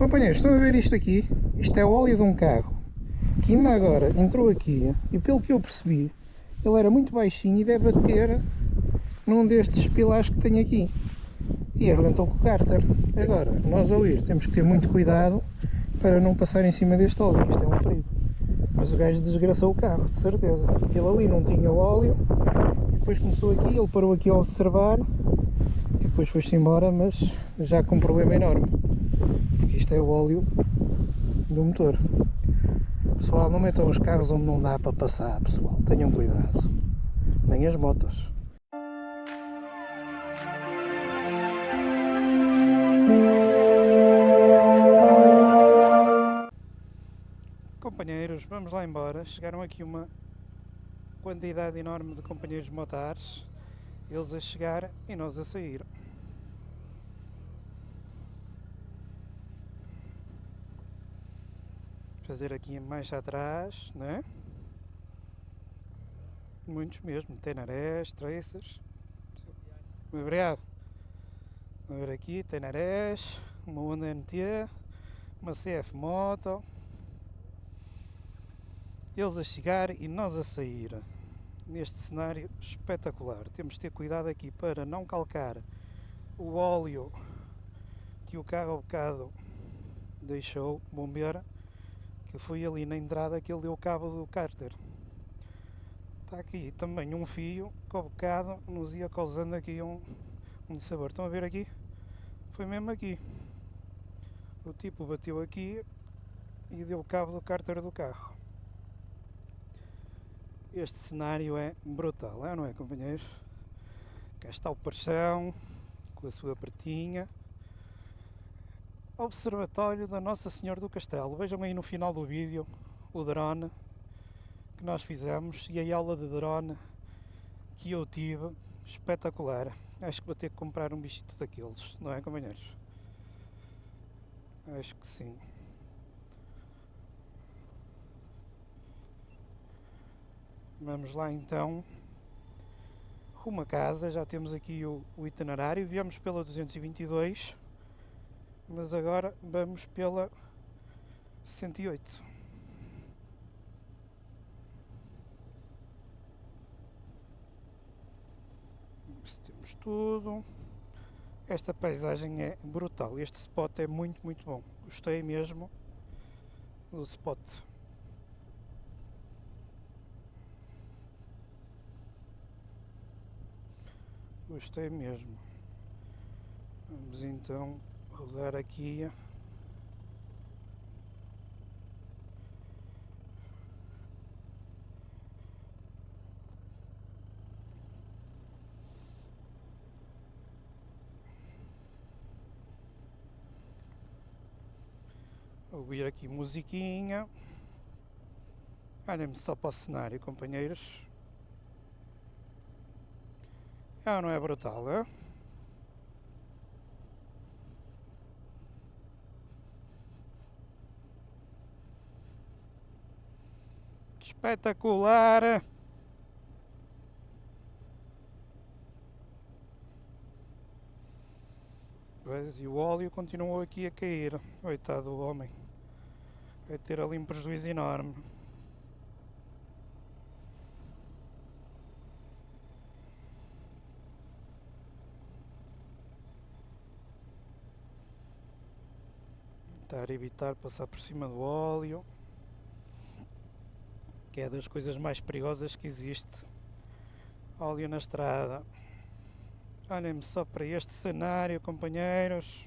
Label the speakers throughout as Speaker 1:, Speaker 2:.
Speaker 1: Companheiros, estão a ver isto aqui? Isto é o óleo de um carro que ainda agora entrou aqui e pelo que eu percebi ele era muito baixinho e deve bater num destes pilares que tenho aqui e arrebentou com o cárter. Agora, nós ao ir temos que ter muito cuidado para não passar em cima deste óleo, isto é um perigo. Mas o gajo desgraçou o carro, de certeza. Ele ali não tinha óleo e depois começou aqui, ele parou aqui a observar e depois foi-se embora, mas já com um problema enorme. Isto é o óleo do motor. Pessoal, não metam os carros onde não dá para passar, pessoal. Tenham cuidado. Nem as motos. Companheiros, vamos lá embora. Chegaram aqui uma quantidade enorme de companheiros motares. Eles a chegar e nós a sair. Fazer aqui mais atrás, né? Muitos mesmo, Tenarés, Tracers. Obrigado. Vamos ver aqui, Tenarés, uma Honda NT, uma CF Moto. Eles a chegar e nós a sair. Neste cenário espetacular. Temos de ter cuidado aqui para não calcar o óleo que o carro ao bocado deixou bombear, que foi ali na entrada que ele deu cabo do cárter. Está aqui também um fio que ao bocado nos ia causando aqui um dissabor. Estão a ver aqui? Foi mesmo aqui. O tipo bateu aqui e deu cabo do cárter do carro. Este cenário é brutal, é ou não é, companheiros? Cá está o Paixão com a sua pretinha. Observatório da Nossa Senhora do Castelo. Vejam aí no final do vídeo o drone que nós fizemos e a aula de drone que eu tive. Espetacular. Acho que vou ter que comprar um bichito daqueles, não é, companheiros? Acho que sim. Vamos lá então. Rumo a casa, já temos aqui o itinerário. Viemos pela 222, mas agora vamos pela 108. Se temos tudo. Esta paisagem é brutal. Este spot é muito bom. Gostei mesmo do spot. Gostei mesmo. Vamos então rodar aqui. Ouvir aqui musiquinha. Olhem-me só para o cenário, companheiros. Ah, não é brutal, é? Espetacular! Pois, e o óleo continuou aqui a cair. Coitado do homem. Vai ter ali um prejuízo enorme. Tentar evitar passar por cima do óleo, que é das coisas mais perigosas que existe. Óleo na estrada. Olhem-me só para este cenário, companheiros.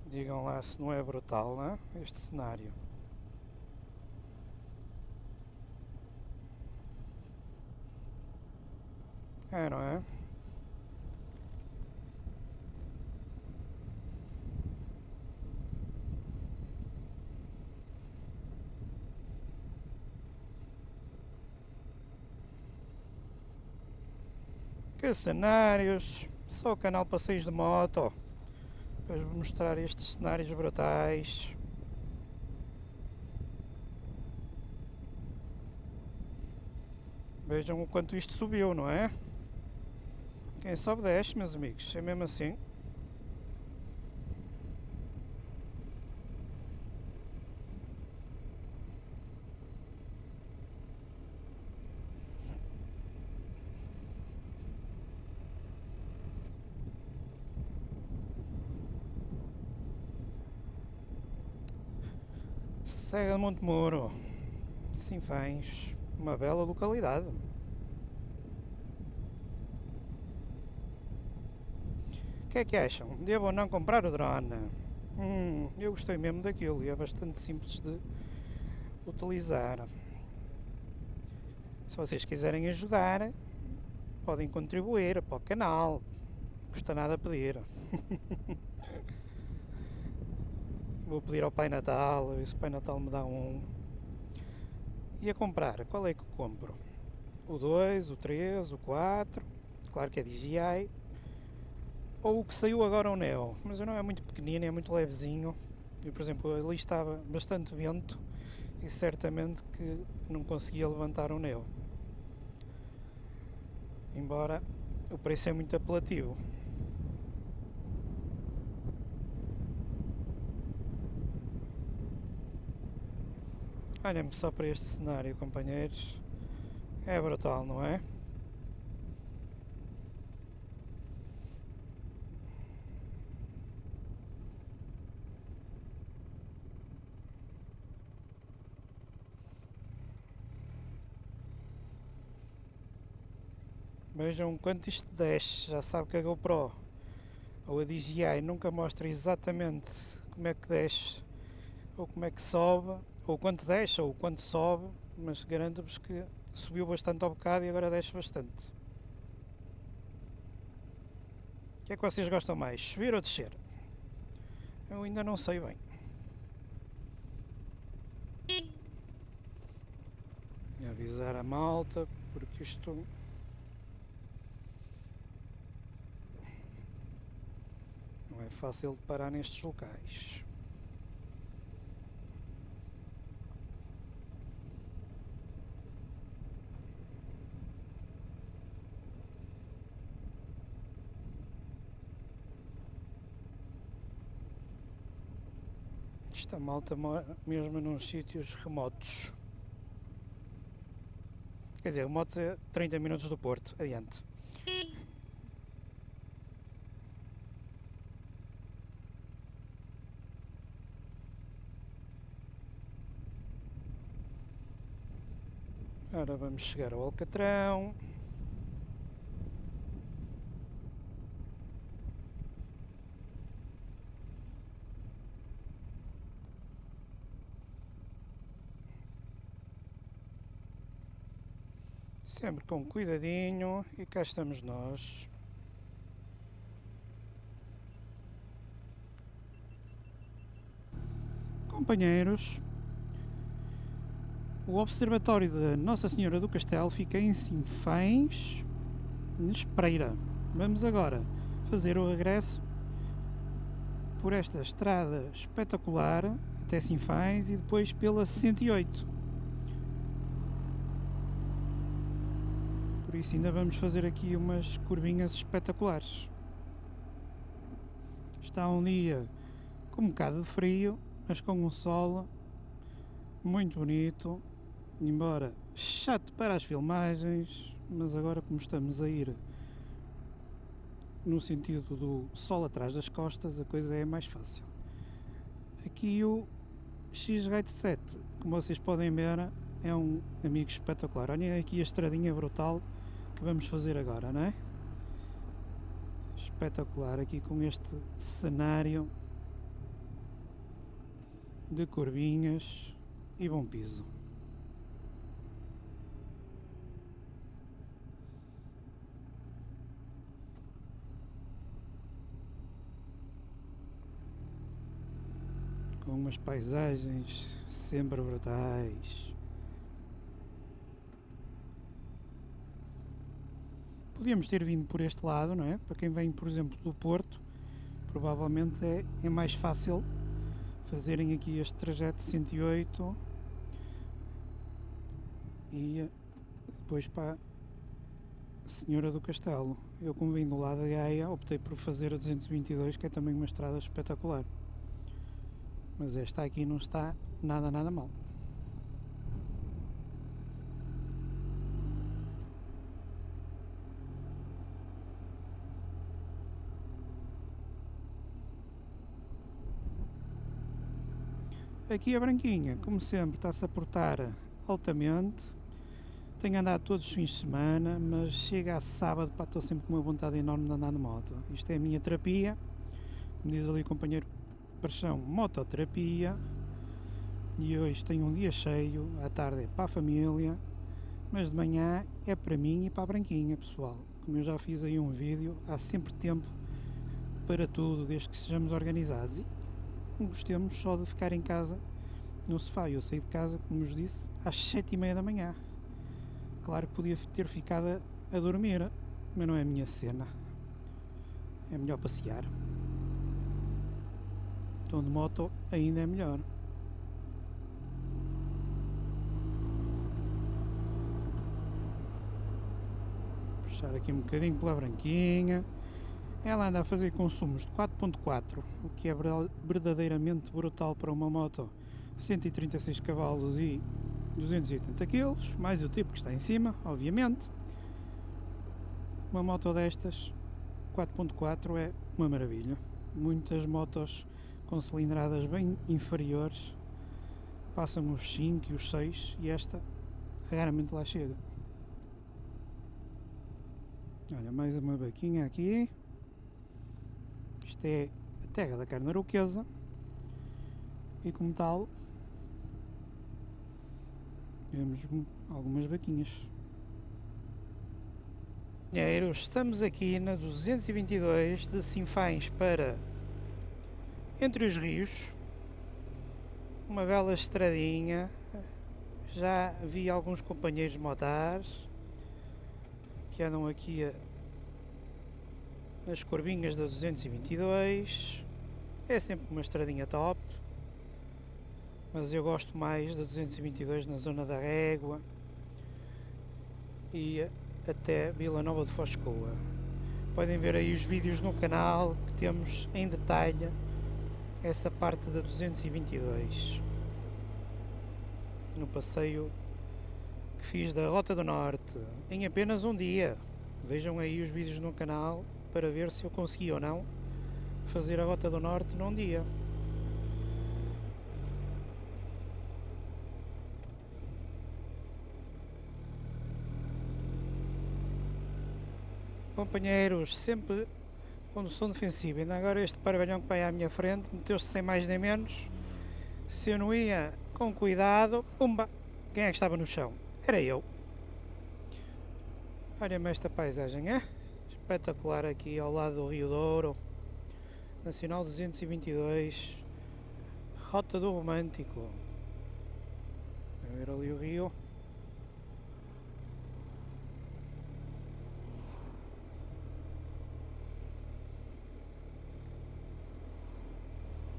Speaker 1: Digam lá se não é brutal, não é? Este cenário. É, não é? Que cenários! Só o canal Passeios de Moto. Depois vou mostrar estes cenários brutais. Vejam o quanto isto subiu, não é? Quem sobe desce, meus amigos, é mesmo assim. Cega de Monte Moro, Sinfãs, uma bela localidade. O que é que acham? Devo ou não comprar o drone? Eu gostei mesmo daquilo e é bastante simples de utilizar. Se vocês quiserem ajudar, podem contribuir para o canal, não custa nada pedir. Vou pedir ao Pai Natal, se o Pai Natal me dá um. E a comprar, qual é que compro? O 2, o 3, o 4, claro que é DJI, ou o que saiu agora o Neo, mas o Neo é muito pequenino, é muito levezinho, e por exemplo ali estava bastante vento e certamente que não conseguia levantar o Neo, embora o preço é muito apelativo. Olhem-me só para este cenário, companheiros, é brutal, não é? Vejam quanto isto desce, já sabe que a GoPro ou a DJI nunca mostra exatamente como é que desce ou como é que sobe, ou quanto desce ou quanto sobe, mas garanto-vos que subiu bastante ao bocado e agora desce bastante. O que é que vocês gostam mais, subir ou descer? Eu ainda não sei bem. Avisar a malta, porque isto não é fácil de parar nestes locais. Esta malta mora mesmo nos sítios remotos. Quer dizer, remotos é 30 minutos do Porto, adiante. Agora vamos chegar ao Alcatrão. Sempre com cuidadinho e cá estamos nós. Companheiros, o Observatório de Nossa Senhora do Castelo fica em Sinfãs, na Espreira. Vamos agora fazer o regresso por esta estrada espetacular até Sinfãs e depois pela 68. Por isso ainda vamos fazer aqui umas curvinhas espetaculares. Está um dia com um bocado de frio, mas com um sol muito bonito, embora chato para as filmagens, mas agora como estamos a ir no sentido do sol atrás das costas, a coisa é mais fácil. Aqui o X-Rite 7, como vocês podem ver, é um amigo espetacular. Olhem aqui a estradinha brutal que vamos fazer agora, não é? Espetacular aqui com este cenário de curvinhas e bom piso. Com umas paisagens sempre brutais. Podíamos ter vindo por este lado, não é? Para quem vem, por exemplo, do Porto, provavelmente é mais fácil fazerem aqui este trajeto 108 e depois para a Senhora do Castelo. Eu, como vim do lado da Gaia, optei por fazer a 222, que é também uma estrada espetacular. Mas esta aqui não está nada mal. Aqui a Branquinha, como sempre, está-se a portar altamente. Tenho andado todos os fins de semana, mas chega a sábado, pá, estou sempre com uma vontade enorme de andar de moto. Isto é a minha terapia, como diz ali o companheiro Paixão, mototerapia. E hoje tenho um dia cheio, à tarde é para a família, mas de manhã é para mim e para a Branquinha, pessoal. Como eu já fiz aí um vídeo, há sempre tempo para tudo, desde que sejamos organizados. E gostemos só de ficar em casa, no sofá. Eu saí de casa, como vos disse, às 7h30 da manhã. Claro que podia ter ficado a dormir, mas não é a minha cena. É melhor passear. Então de moto ainda é melhor. Puxar aqui um bocadinho pela Branquinha. Ela anda a fazer consumos de 4.4, o que é verdadeiramente brutal para uma moto 136 cavalos e 280 kg, mais o tipo que está em cima, obviamente. Uma moto destas 4.4 é uma maravilha. Muitas motos com cilindradas bem inferiores passam os 5 e os 6 e esta raramente lá chega. Olha, mais uma vaquinha aqui. Isto é a terra da carne aroquesa e, como tal, vemos algumas vaquinhas. Estamos aqui na 222 de Sinfãs para Entre os Rios. Uma bela estradinha. Já vi alguns companheiros motares que andam aqui nas curvinhas da 222. É sempre uma estradinha top, mas eu gosto mais da 222 na zona da Régua e até Vila Nova de Foscoa. Podem ver aí os vídeos no canal que temos em detalhe essa parte da 222 no passeio que fiz da Rota do Norte em apenas um dia. Vejam aí os vídeos no canal para ver se eu consegui ou não fazer a Rota do Norte num dia. Companheiros, sempre condução defensiva. Ainda agora este parvalhão que vai à minha frente meteu-se sem mais nem menos. Se eu não ia com cuidado, pumba! Quem é que estava no chão? Era eu. Olha-me esta paisagem, é? Espetacular aqui ao lado do Rio Douro. Nacional 222. Rota do Romântico. A ver ali o rio.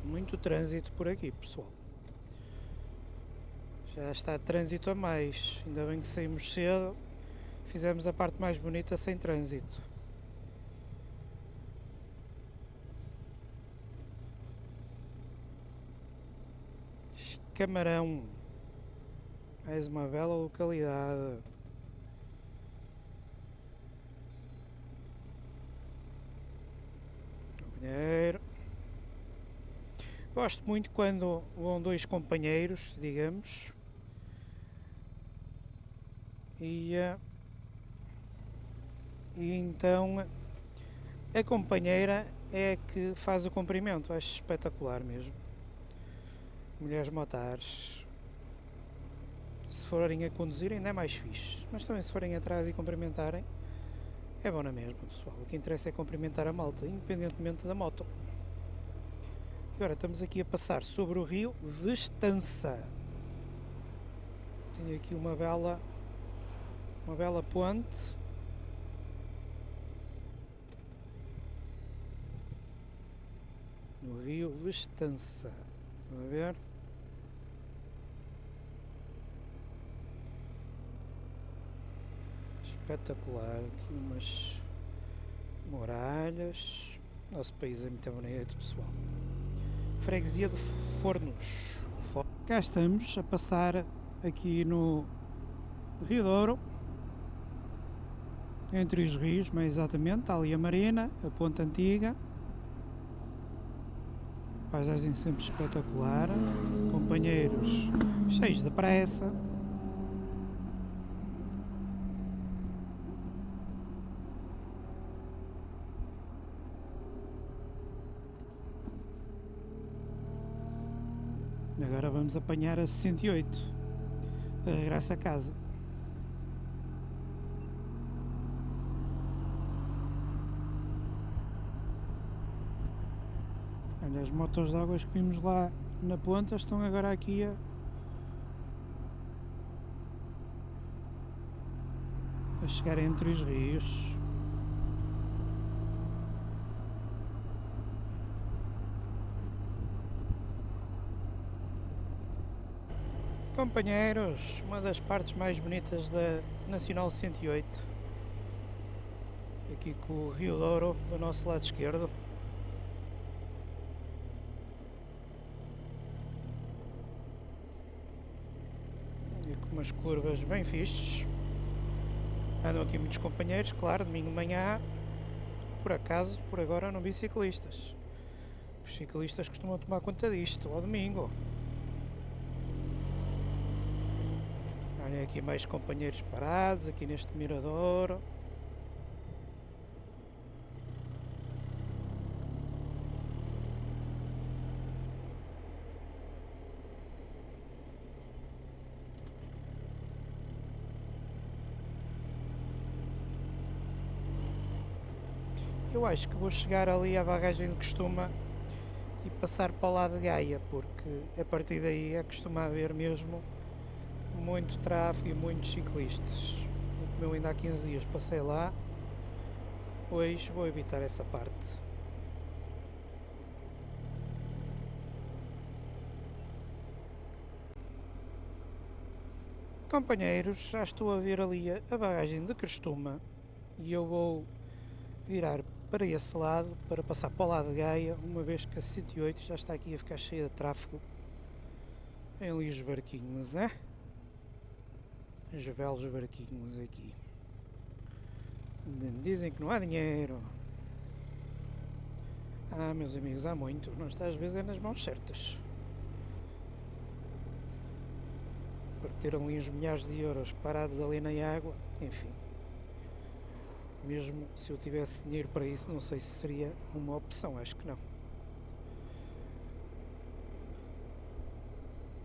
Speaker 1: Muito trânsito por aqui, pessoal. Já está trânsito a mais. Ainda bem que saímos cedo. Fizemos a parte mais bonita sem trânsito. Camarão. Mais uma bela localidade. Companheiro. Gosto muito quando vão dois companheiros, digamos, e então a companheira é que faz o comprimento. Acho espetacular mesmo. Mulheres motares, se forem a conduzir ainda é mais fixe, mas também se forem atrás e cumprimentarem é bom na mesma, pessoal. O que interessa é cumprimentar a malta, independentemente da moto. Agora estamos aqui a passar sobre o rio Vestança. Tenho aqui uma bela ponte. No rio Vestança. Vamos ver. espetacular, aqui umas muralhas. Nosso país é muito bonito, pessoal. Freguesia de Fornos. Cá estamos a passar aqui no Rio Douro, entre os rios, mais exatamente. Está ali a Marina, a Ponte Antiga. Paisagem sempre espetacular. Companheiros cheios de pressa. Agora vamos apanhar a 68, de regresso a casa. Olha, as motos de águas que vimos lá na ponta estão agora aqui a chegar entre os rios. Companheiros, uma das partes mais bonitas da Nacional 108, aqui com o Rio Douro do nosso lado esquerdo. E com umas curvas bem fixes. Andam aqui muitos companheiros, claro, domingo de manhã. Por acaso, por agora não vi ciclistas. Os ciclistas costumam tomar conta disto ao domingo. Olha aqui mais companheiros parados aqui neste mirador. Eu acho que vou chegar ali à barragem de Costuma e passar para o lado de Gaia, porque a partir daí é costuma haver mesmo muito tráfego e muitos ciclistas. Como eu ainda há 15 dias passei lá, hoje vou evitar essa parte. Companheiros, já estou a ver ali a barragem de Costuma e eu vou virar para esse lado para passar para o lado de Gaia, uma vez que a 108 já está aqui a ficar cheia de tráfego em ali os barquinhos, né? Os belos barquinhos aqui. Dizem que não há dinheiro. Ah, meus amigos, há muito. Não está às vezes é nas mãos certas. Porque ter ali uns milhares de euros parados ali na água, enfim. Mesmo se eu tivesse dinheiro para isso, não sei se seria uma opção, acho que não.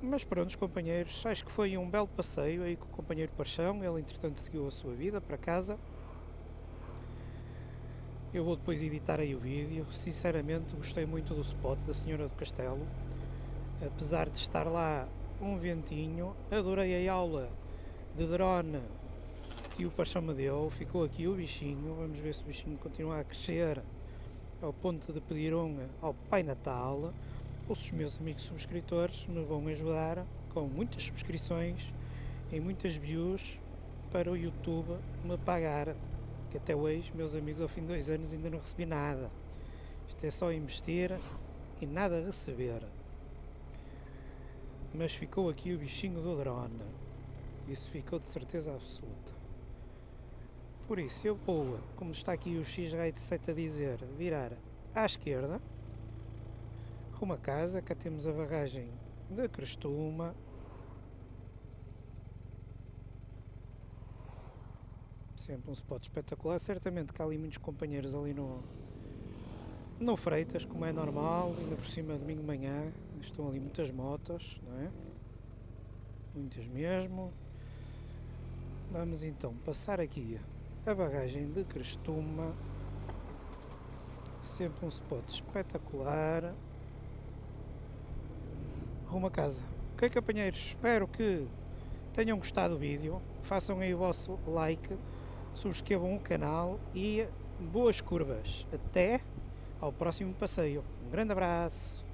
Speaker 1: Mas pronto, companheiros, acho que foi um belo passeio aí com o companheiro Paixão. Ele entretanto seguiu a sua vida para casa. Eu vou depois editar aí o vídeo. Sinceramente gostei muito do spot da Senhora do Castelo. Apesar de estar lá um ventinho, adorei a aula de drone que o Paixão me deu. Ficou aqui o bichinho, vamos ver se o bichinho continua a crescer ao ponto de pedir ao Pai Natal. Ou se os meus amigos subscritores me vão ajudar com muitas subscrições e muitas views para o YouTube me pagar, que até hoje, meus amigos, ao fim de 2 anos ainda não recebi nada. Isto é só investir e nada receber. Mas ficou aqui o bichinho do drone, isso ficou de certeza absoluta. Por isso eu vou, como está aqui o X-Rate 7 a dizer, virar à esquerda rumo a casa. Cá temos a barragem de Costuma. Sempre um spot espetacular. Certamente que há ali muitos companheiros ali no Freitas, como é normal, ainda por cima domingo de manhã. Estão ali muitas motos, não é? Muitas mesmo. Vamos então passar aqui a barragem de Costuma. Sempre um spot espetacular. Rumo a casa. Ok, companheiros, espero que tenham gostado do vídeo, façam aí o vosso like, subscrevam o canal e boas curvas. Até ao próximo passeio. Um grande abraço.